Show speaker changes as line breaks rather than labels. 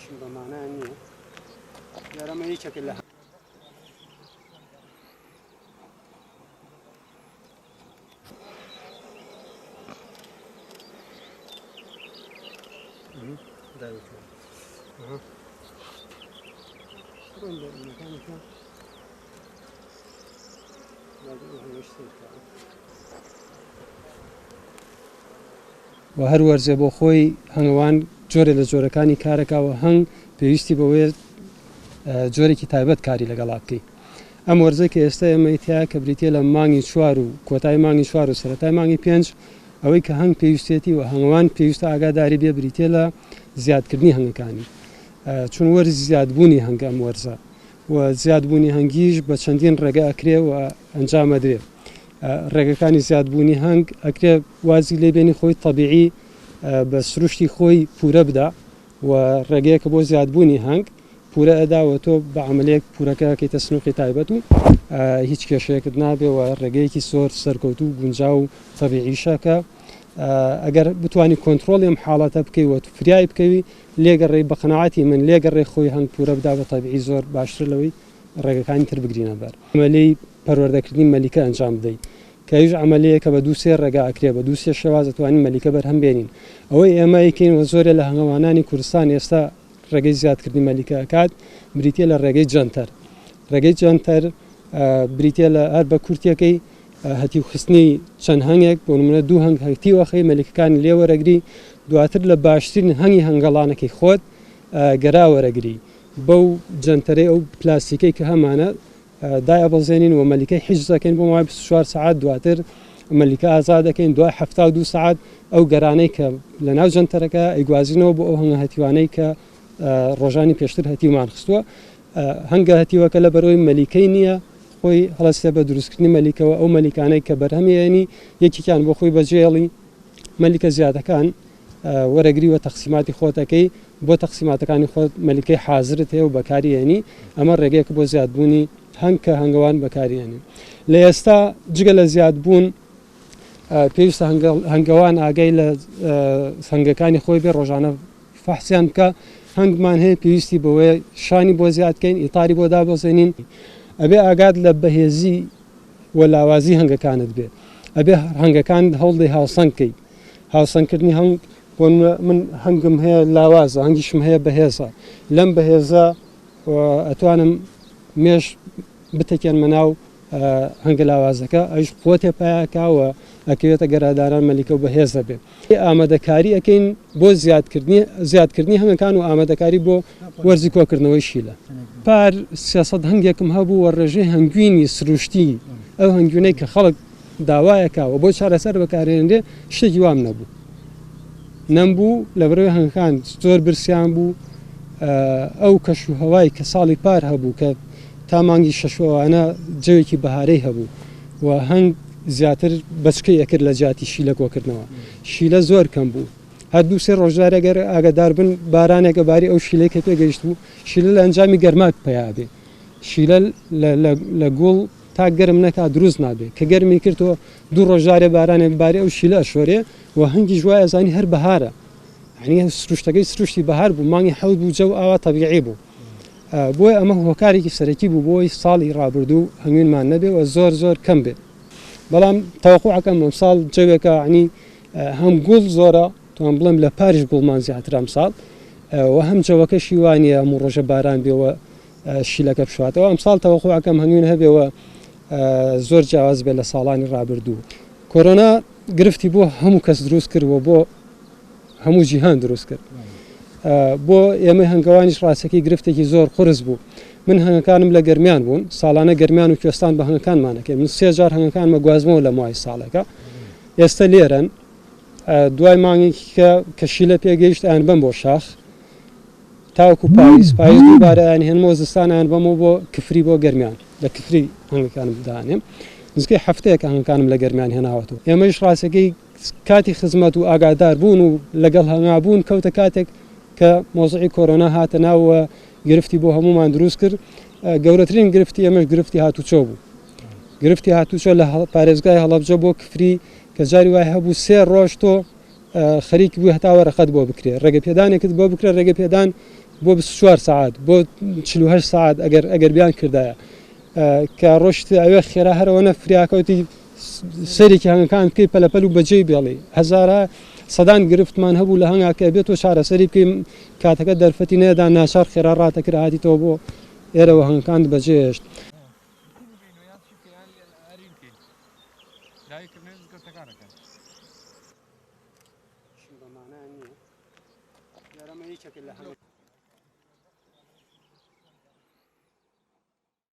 باشن بمعنى أني يا رمي شكل لها و هەر وەرزێ بۆ خۆی هەنگەوان جۆرە لە جۆرەکانی کارەکەوە هەنگ پێویستی بەوەیە جۆرێکی تایبەت کاری لەگەڵا بکەی. ئەم وەرزەی کە ئێستا ئێمەیتیا کە بریتە لە مانگی 4 و کۆتای مانگی 4 و سەرەتای مانگی 5 ئەوەی کە هەنگ پێویستێتی و هەنگەوان پێویستە ئاگاداری بێ بریتە لە زیادکردنی هەنگەکانی، چون وەرزی زیادبوونی هەنگ ئەم وەرزە و زیادبوونی هەنگیش بە چەندین ڕێگە ئەکرێ و ئەنجامەدرێ. ڕێگەکانی زیادبوونی هەنگ ئەکرێ وازی لێبێنی خۆی تەبیعی بە سروشتی خۆی پورە بدا و ڕێگەیەکە بۆ زیادبوونی هەنگ پورە ئەداوە تۆ بە عملەیەک پورەکەکەیتە سنووقی تایبەت و هیچ کێشەیەکت نابێ و ڕێگەیەکی سۆر سەرکەوتو و گونجاو و تەبیعیشەکە ئەگەر بتانی کۆنتترۆڵی ئەم حاڵاتە بکەیوە فریای بکەوی لێگەڕێی بە قەنەعاتی من لێگەڕێ خۆی هەنگ پورە بدا بە تەبیعی زۆر باشتر لەوەی ڕێگەکانی تر بگرینە بەر. عملەی پەروەردەکردنی مەلیکە ئەنجام بدەیت کە هیچ عملەیە کە بە دووسێ ڕێگا ئەکرێ بە دووسێ شێواز دەتوانین مەلیکە بەرهەم بێنین. ئەوەی ئێمە یەکەین و زۆرە لە هەنگەوانانی کوردستان ئێستا ڕێگەی زیادکردنی مەلیکە ئەکات بریتە لە ڕێگەی جەنتەر. ڕێگەی جەنتەر بریتە لە هەر بە کورتەکەی هەتی خستنی چەند هەنگێک بۆ نمونە 2 هەنگ هەتیوەخی مەلیکەکانی لێوەرەگری دواتر لە باشترین هەنگی هەنگەڵانەکەی خۆت گەراوەرەگری بەو جەنتەرەی ئەو پلاستیکەی کە هەمانە دایەبەزێنین و مەلیکەی حیج دەکەین بۆ مای 24 ساعت دواتر مەلیکە ئازاد دەکەین دوای 72 ساعت ئەو گەرانەی کە لە ناو جەنتەرەکە ئەیگوازینەوە بۆ ئەو هەنگە هەتیوانەی کە ڕۆژانی پێشتر هەتیومان خستووە. هەنگە هەتیوەکە لە بەرەوەی مەلیکەی نییە خۆی هەڵەستێ بە دروستکردنی مەلیکەوە ئەو مەلیکانەی کە بەرهەمێنی یەکێکیان بۆ خۆی بەجێڵی مەلیکە زیادەکان وەرەگری و تەقسیماتی خۆتەکەی بۆ تەقسیماتەکانی خۆت مەلیکەی حازرت هەیە و بەکاریێنی ئەمە ڕێگەیەک بۆ زیادبوونی هەنگ کە هەنگەوان بەکارێنی. لە ئێستا جگە لە زیادبوون پێویستە هەنگەوان ئاگای لە هەنگەکانی خۆی بێ ڕۆژانە فەحسیان بکە. هەنگمان هەیە پێویستی بەوەیە شانی بۆ زیادکەین ئیتاری بۆ دابەزێنین ئەبێ ئاگات لە بەهێزی و لاوازی هەنگەکانت بێ ئەبێ هەنگەکان هەوڵدەی هاوسەنگکەی هاوسەنگکردنی هەنگ بۆ من هەنگم هەیە لاوازە هەنگیشم هەیە بەهێزە لەم بەهێزە ئەتوانم مێش بتەکێنمە ناو هەنگە لاوازەکە ئەوش قوتێ پایاکەوە ئەکەوێتە گەراداران مەلیکە و بەهێزە بێ. ئامادەکاری ئەەکەین بۆ زیادکردنی هەنگەکان و ئامادەکاری بۆ وەرزی کۆکردنەوەی شیلە. پار 300 هەنگێکم هەبوو وە ڕێژەی هەنگوینی سروشتی ئەو هەنگوینەی کە خەڵک داوایەکەوە بۆ چارەسەر بەکارێنرێ شتێکی وام نەبوو. نەمبوو لە بەرەوەی هەنگەکان زۆر برسیان بوو ئەو کەش و هەوای کە ساڵی پار هەبوو کە تا مانگی شەشوانە جەوێکی بەهارەی هەبوو و هەنگ زیاتر بەچکەی ئەکرد لە جیاتی شیلە کۆکردنەوە. شیلە زۆر کەم بوو هەر 2-3 ڕۆژدارێگەر ئاگادار بن بارانێکە باری ئەو شیلەی کە پێگەیشت بوو شیلە لە ئەنجامی گەرماک پیابێ شیلە لە گوڵ تا گەرم نەکا دروست نابێت کە گەرمی کردەوە 2 ڕۆژدارێ بارانێک باری ئەو شیلە ئەشۆرێ و هەنگی ژوای ئەزانی هەر بەهارە هەنی سروشتەکەی سروشتی بەهار بوو مانگی حەوت بوو جەو ئاوا تەبیعی بوو. بۆی ئەمە هۆکارێکی سەرەکی بوو بۆی ساڵی ڕابردوو هەنگوینمان نەبێ و زۆر کەم بێت. بەڵام تەوەقوعەکەم ئەمساڵ جەوێکە عنی هەم گوڵ زۆرە توان بڵێم لە پاریش گوڵمان زیاتر ئەمساڵ و هەم جەوەکەشی وانە هەموو ڕۆژە باران بێەوە شیلەکە بشواتەوە. ئەمساڵ تەوەقوعەکەم هەنگوین هەبێەوە زۆر جیاواز بێت لە ساڵانی ڕابردوو. کۆرۆنا گرفتی بۆ هەموو کەس دروست کردوە بۆ هەموو جیهان دروست کرد. بۆ ئێمە هەنگەوانیش ڕاستەکەی گرفتێکی زۆر قرس بوو. من هەنگەکانم لە گەرمیان بوون ساڵانە گەرمیان و کوێستان بە هەنگەکانمانەکەی من 3 جار هەنگەکانمە گوازمەوە لە مای ساڵەکە ئێستا لێرەن دوای مانگێکە کە شیلە پێگەیشت ئایان بم بۆ شاخ تاوەکو پاییز دووبارەیان هێنمەوە زستانیان بەمەوە بۆ کفری بۆ گەرمیان لە کفری هەنگەکانم بدانێم نزگەی هەفتەیەکە هەنگەکانم لە گەرمیان هێناوەتەوە. ئێمەش ڕاستەکەی کاتی خزمەت و ئاگادار بوون و لەگەڵ هەنگابوون کەوتە کاتێک کە مۆزعی کۆرۆنا هاتە ناوە گرفتی بۆ هەمومان دروست کرد. گەورەترین گرفتی ئێمەش گرفتی هاتوچۆ بوو. گرفتی هاتوچۆ لە پارێزگای هەڵەبجە بۆ کفری کە جاری وای هەبوو 3 ڕۆژ تۆ خەریکی بوو هەتا وەرەقەت بۆ بکرێ ڕێگە پێدانێکت بۆ بکرێ ڕێگە پێدان بۆ 24 ساعت بۆ 48 ساعت ئەگەر بیان کردایە کە ڕۆشت ئەوێ خێرا هەرەوەنە فریاکەوتی سەرێکی هەنگەکان بکەی پەلەپەل و بەجێی بێڵێ هەزارە سەدان گرفتمان هەبوو لە هەنگاکە بێت و چارەسەری بکەین کاتەکە دەرفەتی نەدا ناچار خێرا ڕاتەکرا هاتیتەوە بۆ ئێرەوە هەنگەکان بەجێهێشت